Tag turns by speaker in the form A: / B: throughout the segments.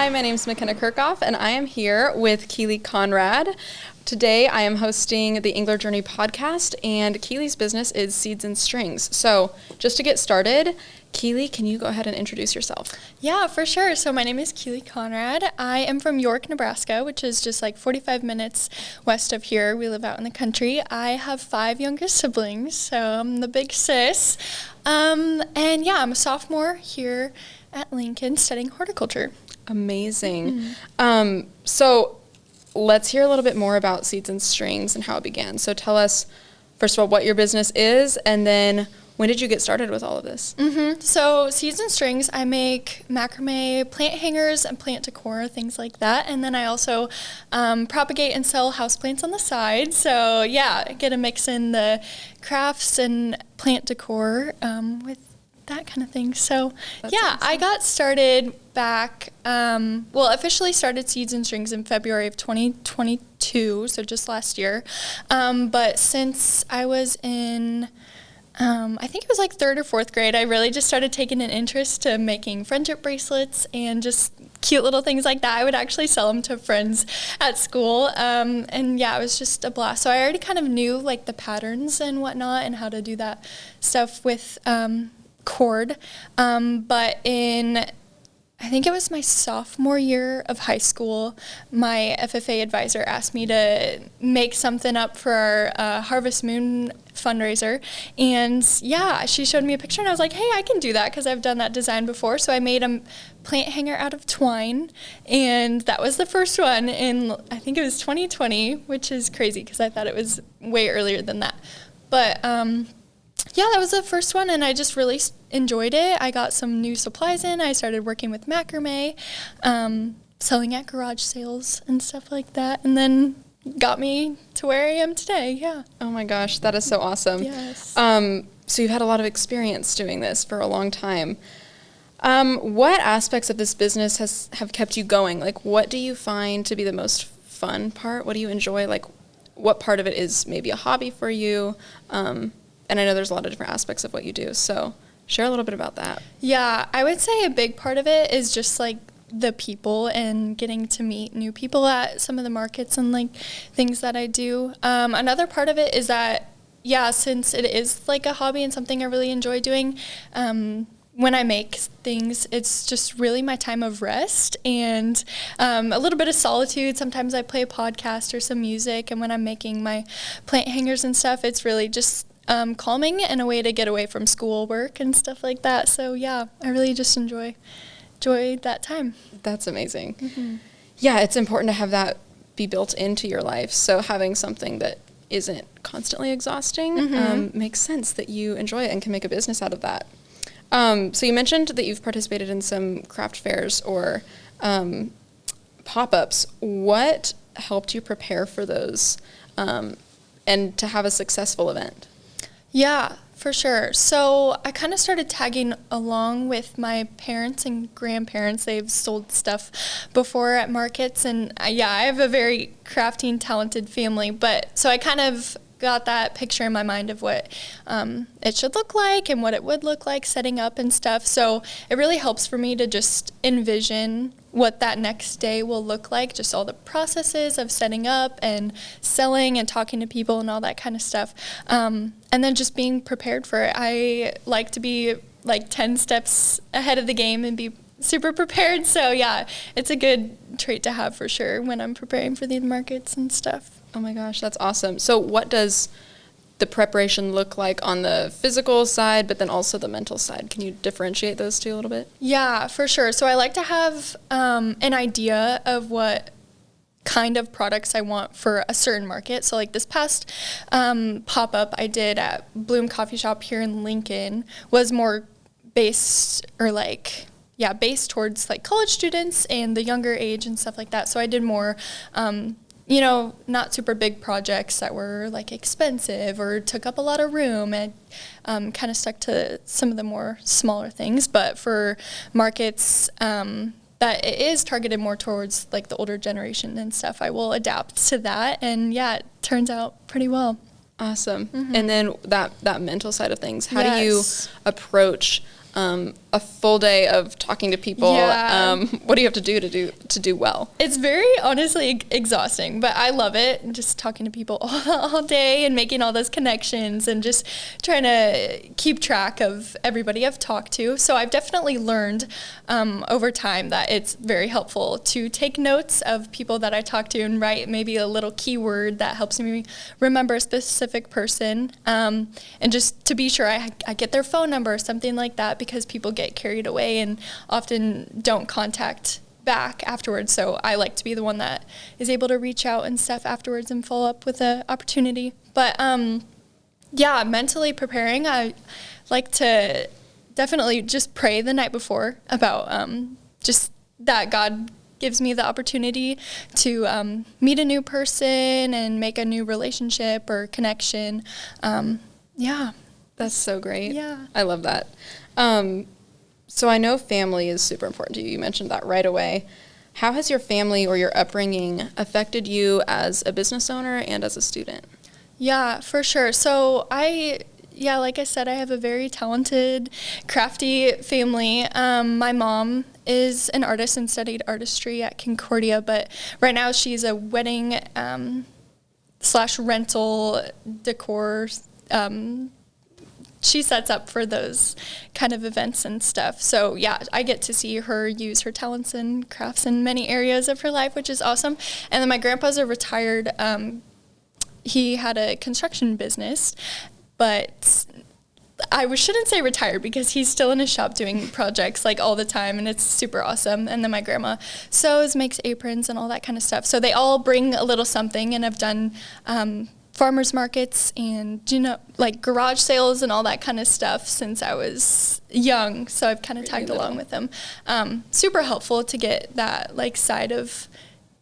A: Hi, my name is Makenna Kirchhoff, and I am here with Keeley Conrad. Today, I am hosting the Engler Journey podcast, and Keeley's business is Seeds and Strings. So, just to get started, Keeley, can you go ahead and introduce yourself?
B: Yeah, for sure. So my name is Keeley Conrad. I am from York, Nebraska, which is just like 45 minutes west of here. We live out in the country. I have 5 younger siblings, so I'm the big sis. And yeah, I'm a sophomore here at Lincoln studying horticulture.
A: Amazing. So let's hear a little bit more about Seeds and Strings and how it began. So tell us, first of all, what your business is, and then when did you get started with all of this?
B: So Seeds and Strings, I make macrame, plant hangers, and plant decor, things like that. And then I also propagate and sell houseplants on the side. So yeah, I get to mix in the crafts and plant decor with that kind of thing. So that's awesome. I got started back, officially started Seeds and Strings in February of 2022, so just last year. But since I was in I think it was like 3rd or 4th grade, I really just started taking an interest to making friendship bracelets and just cute little things like that. I would actually sell them to friends at school. And yeah, it was just a blast. So I already kind of knew like the patterns and whatnot and how to do that stuff with cord. But I think it was my sophomore year of high school, my FFA advisor asked me to make something up for our Harvest Moon fundraiser. And yeah, she showed me a picture and I was like, hey, I can do that because I've done that design before. So I made a plant hanger out of twine, and that was the first one in, I think it was 2020, which is crazy because I thought it was way earlier than that. But yeah, that was the first one, and I just really enjoyed it. I got some new supplies in. I started working with macrame, selling at garage sales and stuff like that, and then got me to where I am today, yeah.
A: Oh my gosh, that is so awesome.
B: Yes.
A: So you've had a lot of experience doing this for a long time. What aspects of this business have kept you going? Like, what do you find to be the most fun part? What do you enjoy? Like, what part of it is maybe a hobby for you? And I know there's a lot of different aspects of what you do, so share a little bit about that.
B: Yeah, I would say a big part of it is just like the people and getting to meet new people at some of the markets and like things that I do. Another part of it is that, yeah, since it is like a hobby and something I really enjoy doing, when I make things, it's just really my time of rest and a little bit of solitude. Sometimes I play a podcast or some music, and when I'm making my plant hangers and stuff, it's really just calming and a way to get away from school work and stuff like that. So yeah, I really just enjoy that time.
A: That's amazing. Mm-hmm. Yeah, it's important to have that be built into your life. So having something that isn't constantly exhausting makes sense that you enjoy it and can make a business out of that. So you mentioned that you've participated in some craft fairs or pop-ups. What helped you prepare for those and to have a successful event?
B: Yeah, for sure. So I kind of started tagging along with my parents and grandparents. They've sold stuff before at markets, and I have a very crafty and talented family. But so I kind of got that picture in my mind of what it should look like and what it would look like setting up and stuff. So it really helps for me to just envision what that next day will look like, just all the processes of setting up and selling and talking to people and all that kind of stuff. And then just being prepared for it. I like to be like 10 steps ahead of the game and be super prepared. So yeah, it's a good trait to have for sure when I'm preparing for the markets and stuff.
A: Oh my gosh, that's awesome. So what does the preparation look like on the physical side, but then also the mental side? Can you differentiate those two a little bit?
B: Yeah, for sure. So I like to have an idea of what kind of products I want for a certain market. So like this past pop-up I did at Bloom Coffee Shop here in Lincoln was more based towards like college students and the younger age and stuff like that. So I did more not super big projects that were like expensive or took up a lot of room, and kind of stuck to some of the more smaller things. But for markets that it is targeted more towards like the older generation and stuff, I will adapt to that. And yeah, it turns out pretty well.
A: Awesome. Mm-hmm. And then that mental side of things, how do you approach a full day of talking to people.
B: Yeah.
A: What do you have to do well?
B: It's very honestly exhausting, but I love it. Just talking to people all day and making all those connections and just trying to keep track of everybody I've talked to. So I've definitely learned over time that it's very helpful to take notes of people that I talk to and write maybe a little keyword that helps me remember a specific person, and just to be sure I get their phone number or something like that, because people get carried away and often don't contact back afterwards. So I like to be the one that is able to reach out and stuff afterwards and follow up with an opportunity. But yeah, mentally preparing, I like to definitely just pray the night before about just that God gives me the opportunity to meet a new person and make a new relationship or connection. Yeah.
A: That's so great.
B: Yeah.
A: I love that. So I know family is super important to you. You mentioned that right away. How has your family or your upbringing affected you as a business owner and as a student?
B: Yeah, for sure. So like I said, I have a very talented, crafty family. My mom is an artist and studied artistry at Concordia, but right now she's a wedding / rental decor. She sets up for those kind of events and stuff. So yeah, I get to see her use her talents and crafts in many areas of her life, which is awesome. And then my grandpa's a retired, he had a construction business, but I shouldn't say retired because he's still in his shop doing projects like all the time, and it's super awesome. And then my grandma sews, makes aprons and all that kind of stuff. So they all bring a little something, and I've done farmers markets and, like garage sales and all that kind of stuff since I was young. So I've kind of tagged along with them. Super helpful to get that like side of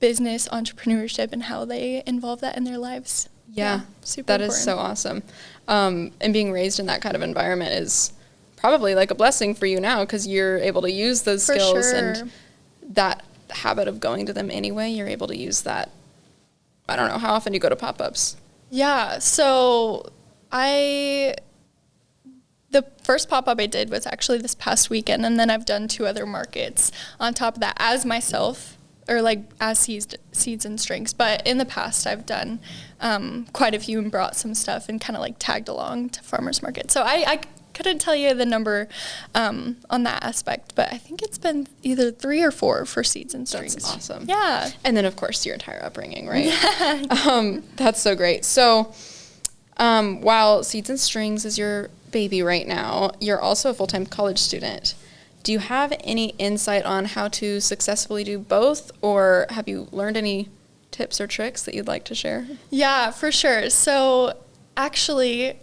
B: business entrepreneurship and how they involve that in their lives.
A: Yeah,
B: super
A: that
B: important.
A: is so awesome. And being raised in that kind of environment is probably like a blessing for you now, because you're able to use those
B: For
A: skills
B: sure.
A: and that habit of going to them anyway. You're able to use that. I don't know, how often do you go to pop-ups?
B: Yeah, so the first pop-up I did was actually this past weekend, and then I've done 2 other markets on top of that as myself, or like as Seeds and Strings. But in the past, I've done quite a few and brought some stuff and kind of like tagged along to farmers market. So I couldn't tell you the number on that aspect, but I think it's been either 3 or 4 for Seeds and Strings.
A: That's awesome.
B: Yeah.
A: And then, of course, your entire upbringing, right? Yeah. That's so great. So while Seeds and Strings is your baby right now, you're also a full-time college student. Do you have any insight on how to successfully do both, or have you learned any tips or tricks that you'd like to share?
B: Yeah, for sure. So actually,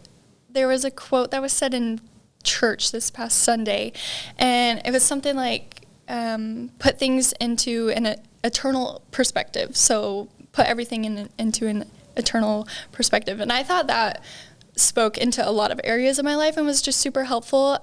B: there was a quote that was said in church this past Sunday, and it was something like, put things into an eternal perspective. So put everything into an eternal perspective. And I thought that spoke into a lot of areas of my life and was just super helpful,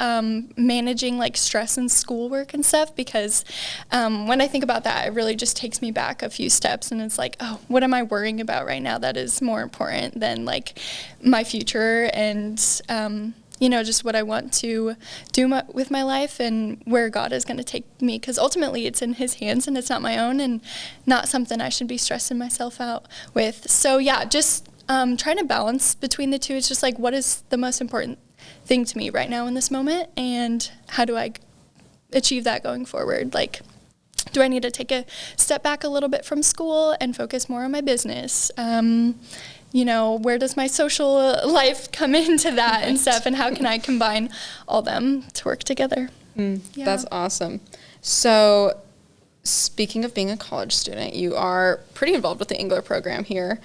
B: managing like stress and schoolwork and stuff, because when I think about that, it really just takes me back a few steps, and it's like, oh, what am I worrying about right now that is more important than like my future and just what I want to do with my life and where God is going to take me, because ultimately it's in his hands and it's not my own, and not something I should be stressing myself out with. So yeah, just trying to balance between the two. It's just like, what is the most important thing to me right now in this moment, and how do I achieve that going forward? Like, do I need to take a step back a little bit from school and focus more on my business? Where does my social life come into that and stuff, and how can I combine all them to work together? Yeah.
A: That's awesome. So speaking of being a college student, you are pretty involved with the Engler program here.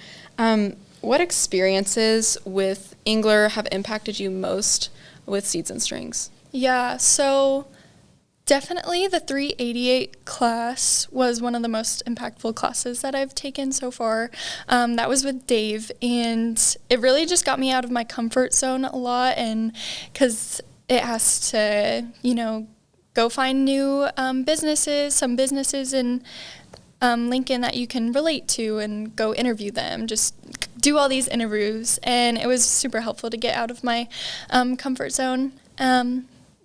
A: What experiences with Engler have impacted you most with Seeds and Strings?
B: Yeah, so definitely the 388 class was one of the most impactful classes that I've taken so far. That was with Dave, and it really just got me out of my comfort zone a lot, and because it has to, go find new some businesses in Lincoln that you can relate to and go interview them, just do all these interviews, and it was super helpful to get out of my comfort zone.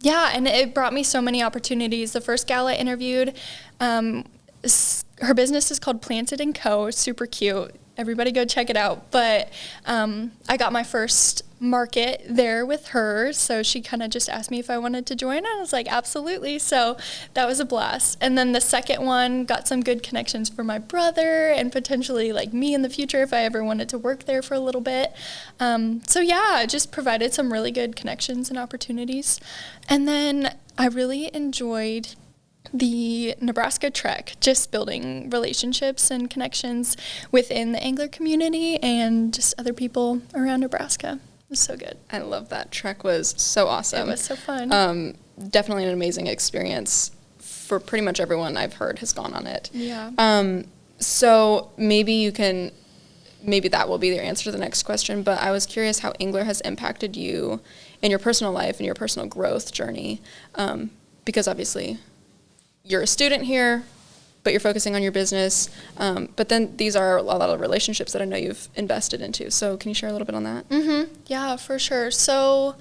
B: Yeah, and it brought me so many opportunities. The first gal I interviewed, her business is called Planted & Co. Super cute. Everybody go check it out. But I got my first market there with her, so she kind of just asked me if I wanted to join. I was like, absolutely. So that was a blast. And then the second one got some good connections for my brother and potentially like me in the future if I ever wanted to work there for a little bit. So yeah, it just provided some really good connections and opportunities. And then I really enjoyed the Nebraska trek, just building relationships and connections within the angler community and just other people around Nebraska. It was so good.
A: I love that. Trek was so awesome.
B: It was so fun.
A: Definitely an amazing experience for pretty much everyone I've heard has gone on it.
B: Yeah.
A: So maybe that will be the answer to the next question, but I was curious how Engler has impacted you in your personal life and your personal growth journey, because obviously you're a student here, but you're focusing on your business. But then these are a lot of relationships that I know you've invested into. So can you share a little bit on that?
B: Mm-hmm. Yeah, for sure. So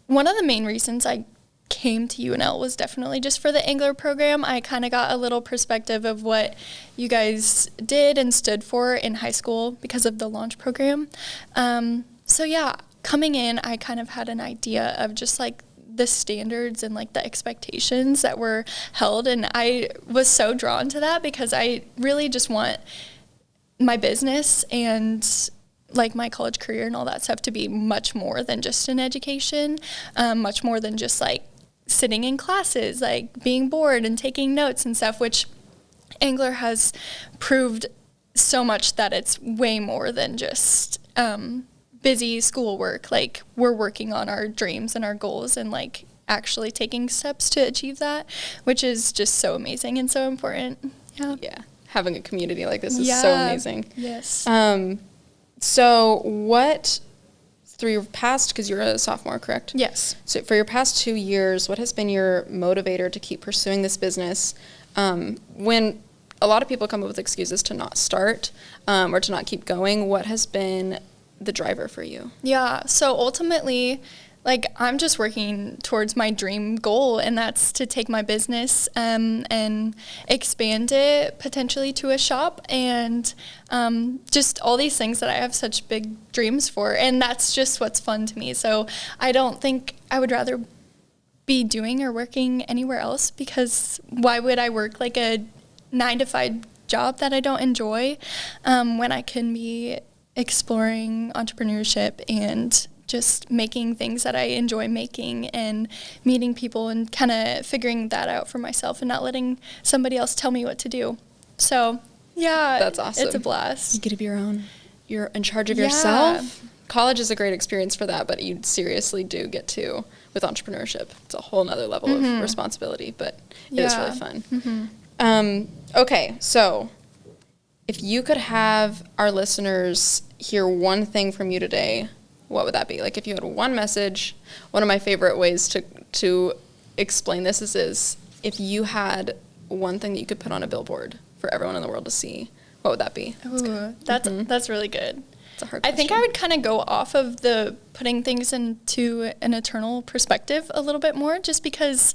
B: one of the main reasons I came to UNL was definitely just for the Engler program. I kind of got a little perspective of what you guys did and stood for in high school because of the launch program. So yeah, coming in, I kind of had an idea of just like the standards and like the expectations that were held, and I was so drawn to that because I really just want my business and like my college career and all that stuff to be much more than just an education, much more than just like sitting in classes, like being bored and taking notes and stuff, which Engler has proved so much that it's way more than just busy schoolwork. Like we're working on our dreams and our goals and like actually taking steps to achieve that, which is just so amazing and so important. Yeah.
A: Having a community like this is so amazing.
B: Yes.
A: So what, through your past, because you're a sophomore, correct?
B: Yes.
A: So for your past 2 years, what has been your motivator to keep pursuing this business when a lot of people come up with excuses to not start or to not keep going? What has been the driver for you?
B: Yeah, so ultimately, like I'm just working towards my dream goal, and that's to take my business and expand it potentially to a shop and just all these things that I have such big dreams for, and that's just what's fun to me. So I don't think I would rather be doing or working anywhere else, because why would I work like a 9-to-5 job that I don't enjoy when I can be exploring entrepreneurship and just making things that I enjoy making and meeting people and kind of figuring that out for myself and not letting somebody else tell me what to do. So, yeah,
A: that's awesome.
B: It's a blast.
A: You get to be your own. You're in charge of yourself. College is a great experience for that, but you seriously do get to, with entrepreneurship, it's a whole nother level of responsibility, but it is really fun. Okay, so if you could have our listeners hear one thing from you today, what would that be? Like if you had one message, one of my favorite ways to explain this is if you had one thing that you could put on a billboard for everyone in the world to see, what would that be?
B: Ooh, that's really good.
A: It's a hard
B: question. I think I would kind of go off of the putting things into an eternal perspective a little bit more, just because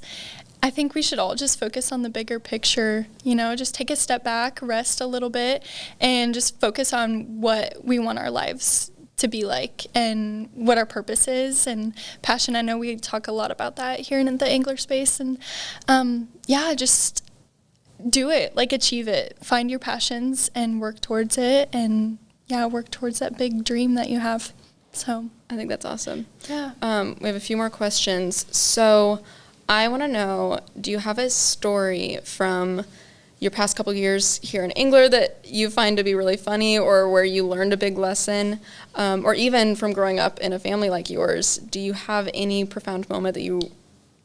B: I think we should all just focus on the bigger picture, just take a step back, rest a little bit, and just focus on what we want our lives to be like and what our purpose is and passion. I know we talk a lot about that here in the Engler space, and just do it, like achieve it, find your passions and work towards it, and work towards that big dream that you have. So
A: I think that's awesome.
B: Yeah.
A: We have a few more questions. So I want to know, do you have a story from your past couple years here in Engler that you find to be really funny, or where you learned a big lesson, or even from growing up in a family like yours? Do you have any profound moment that you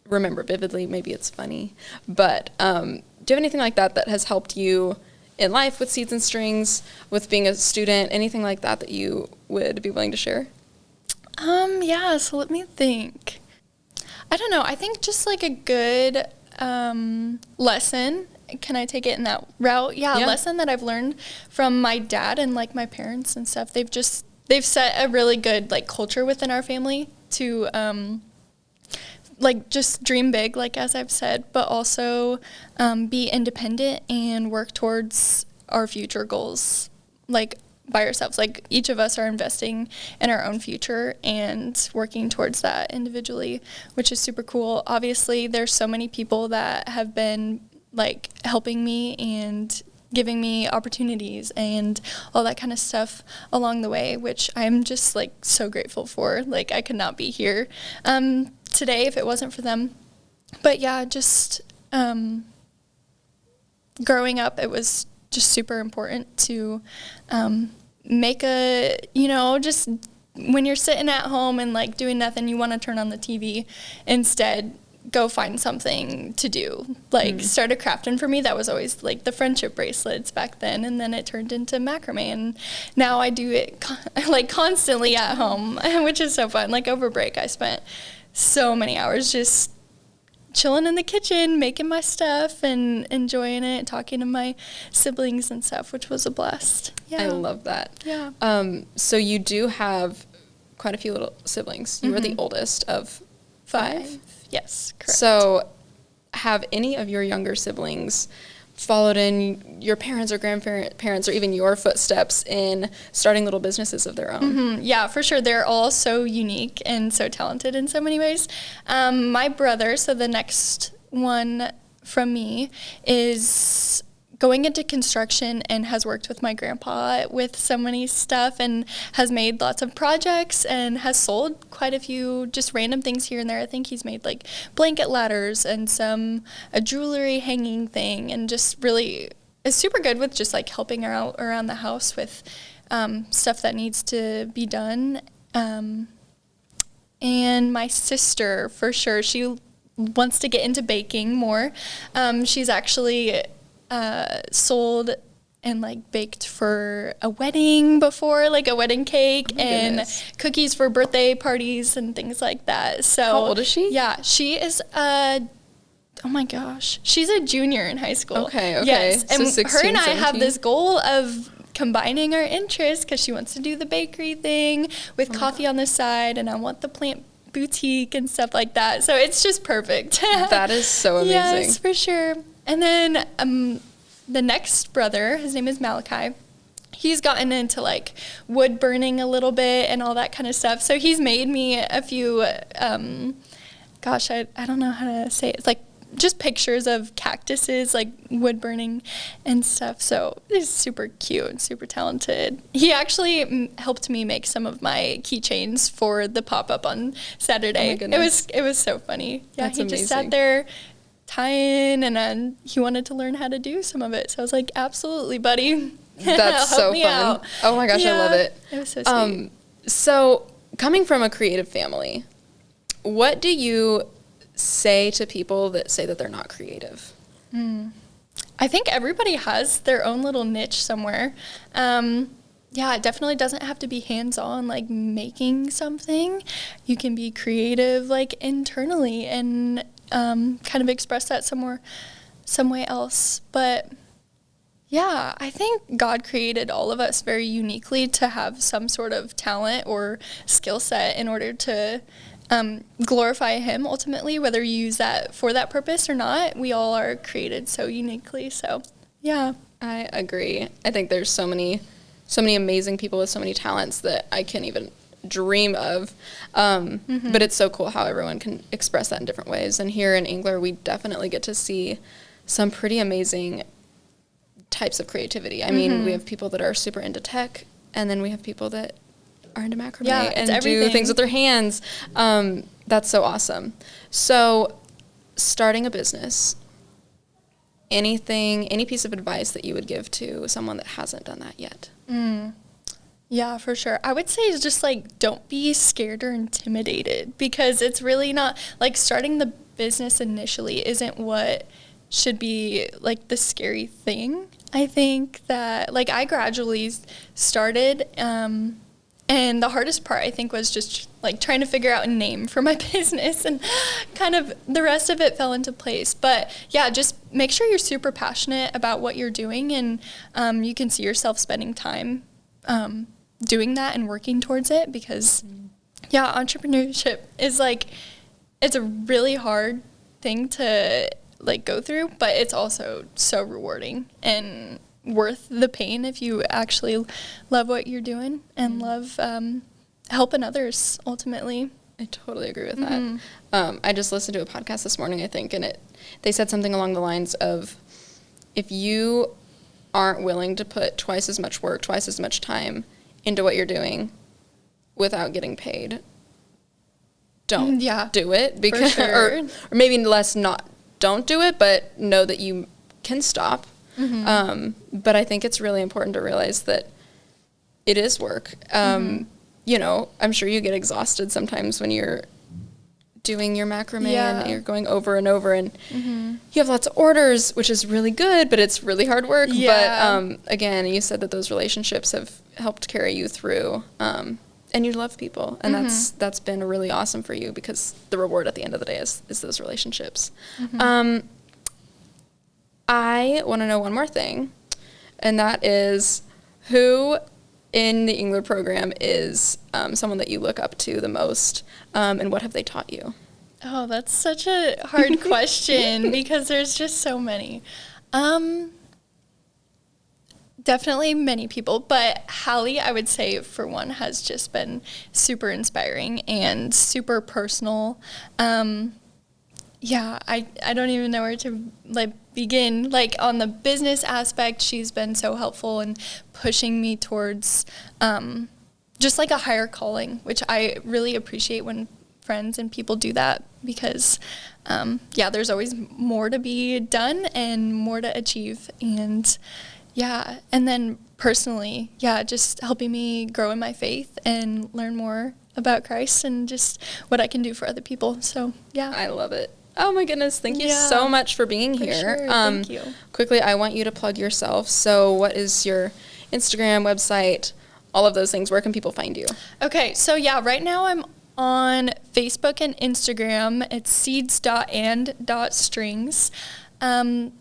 A: remember vividly? Maybe it's funny, but do you have anything like that that has helped you in life with Seeds and Strings, with being a student, anything like that you would be willing to share?
B: So let me think. I don't know. I think just like a good lesson. Can I take it in that route? Yeah, a lesson that I've learned from my dad and like my parents and stuff. They've set a really good like culture within our family to like just dream big, like as I've said, but also be independent and work towards our future goals, like by ourselves. Like each of us are investing in our own future and working towards that individually, which is super cool. Obviously, there's so many people that have been like helping me and giving me opportunities and all that kind of stuff along the way, which I'm just like so grateful for. Like I could not be here today if it wasn't for them. But yeah, just growing up, it was just super important to make a, just when you're sitting at home and like doing nothing, you want to turn on the TV. Instead, go find something to do. Like started crafting for me. That was always like the friendship bracelets back then, and then it turned into macrame, and now I do it like constantly at home, which is so fun. Like over break, I spent so many hours just chilling in the kitchen, making my stuff and enjoying it, talking to my siblings and stuff, which was a blast. Yeah.
A: I love that.
B: Yeah.
A: So you do have quite a few little siblings. You are the oldest of 5?
B: Yes, correct.
A: So have any of your younger siblings followed in your parents or grandparents or even your footsteps in starting little businesses of their own?
B: Yeah, for sure. They're all so unique and so talented in so many ways. My brother, so the next one from me, is going into construction and has worked with my grandpa with so many stuff and has made lots of projects and has sold quite a few just random things here and there. I think he's made like blanket ladders and a jewelry hanging thing, and just really is super good with just like helping her out around the house with stuff that needs to be done. And my sister, for sure, she wants to get into baking more. She's actually sold and like baked for a wedding before, like a wedding cake and cookies for birthday parties and things like that. So
A: how old is she?
B: Yeah, she is oh my gosh, she's a junior in high school.
A: Okay.
B: Yes,
A: So
B: and
A: 16,
B: her and I
A: 17?
B: have this goal of combining our interests because she wants to do the bakery thing with coffee on the side, and I want the plant boutique and stuff like that. So it's just perfect.
A: That is so amazing.
B: Yes, for sure. And then the next brother, his name is Malachi. He's gotten into like wood burning a little bit and all that kind of stuff. So he's made me a few, I don't know how to say it. It's like just pictures of cactuses, like wood burning and stuff. So he's super cute and super talented. He actually helped me make some of my keychains for the pop-up on Saturday.
A: Oh my goodness.
B: It was so funny. Yeah,
A: That's
B: he
A: amazing.
B: just sat there tying, and then he wanted to learn how to do some of it. So I was like, absolutely, buddy.
A: That's so fun.
B: Out.
A: Oh my gosh, I love it.
B: It was so sweet.
A: So coming from a creative family, what do you say to people that say that they're not creative?
B: I think everybody has their own little niche somewhere. Yeah, it definitely doesn't have to be hands-on, like making something. You can be creative, like internally, and kind of express that some way else. But yeah, I think God created all of us very uniquely to have some sort of talent or skill set in order to glorify Him ultimately, whether you use that for that purpose or not. We all are created so uniquely. So yeah,
A: I agree. I think there's so many amazing people with so many talents that I can't even dream of. But it's so cool how everyone can express that in different ways. And here in Engler, we definitely get to see some pretty amazing types of creativity. I mean, we have people that are super into tech, and then we have people that are into macrame and do things with their hands. That's so awesome. So starting a business, any piece of advice that you would give to someone that hasn't done that yet?
B: Yeah, for sure. I would say it's just like, don't be scared or intimidated, because it's really not like starting the business initially isn't what should be like the scary thing. I think that like I gradually started, and the hardest part I think was just like trying to figure out a name for my business, and kind of the rest of it fell into place. But yeah, just make sure you're super passionate about what you're doing, and you can see yourself spending time doing that and working towards it, because yeah, entrepreneurship is like, it's a really hard thing to like go through, but it's also so rewarding and worth the pain if you actually love what you're doing and love helping others ultimately.
A: I totally agree with that. I just listened to a podcast this morning, I think, and they said something along the lines of, if you aren't willing to put twice as much work, twice as much time into what you're doing without getting paid, don't do it. Because,
B: sure.
A: or maybe don't do it, but know that you can stop. But I think it's really important to realize that it is work. You know, I'm sure you get exhausted sometimes when you're doing your macrame and you're going over and over, and you have lots of orders, which is really good, but it's really hard work. But again, you said that those relationships have helped carry you through, and you love people, and that's been really awesome for you, because the reward at the end of the day is those relationships. I want to know one more thing, and that is, who in the Engler program is someone that you look up to the most, and what have they taught you? Oh,
B: that's such a hard question, because there's just so many. Definitely many people, but Hallie, I would say, for one, has just been super inspiring and super personal. I don't even know where to begin. On the business aspect, she's been so helpful in pushing me towards just a higher calling, which I really appreciate when friends and people do that, because there's always more to be done and more to achieve. And then personally, just helping me grow in my faith and learn more about Christ and just what I can do for other people. So,
A: I love it. Oh my goodness, thank you so much for being here.
B: Sure. Thank you.
A: Quickly, I want you to plug yourself. So what is your Instagram, website, all of those things? Where can people find you?
B: Okay, so right now I'm on Facebook and Instagram. It's seeds.and.strings. I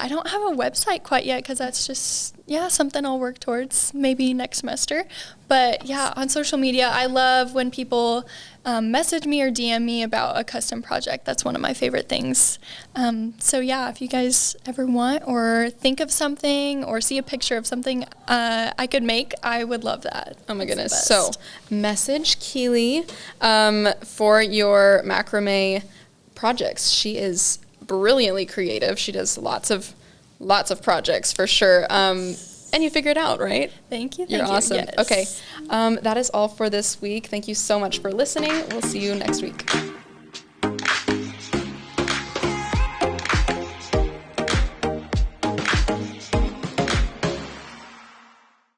B: don't have a website quite yet, because that's just, something I'll work towards maybe next semester. But on social media, I love when people message me or DM me about a custom project. That's one of my favorite things. If you guys ever want or think of something or see a picture of something I could make, I would love that.
A: Oh my goodness. So message Keeley for your macrame projects. She is brilliantly creative. She does lots of projects for sure. And you figured it out, right?
B: Thank you.
A: You're awesome.
B: Yes.
A: Okay. That is all for this week. Thank you so much for listening. We'll see you next week.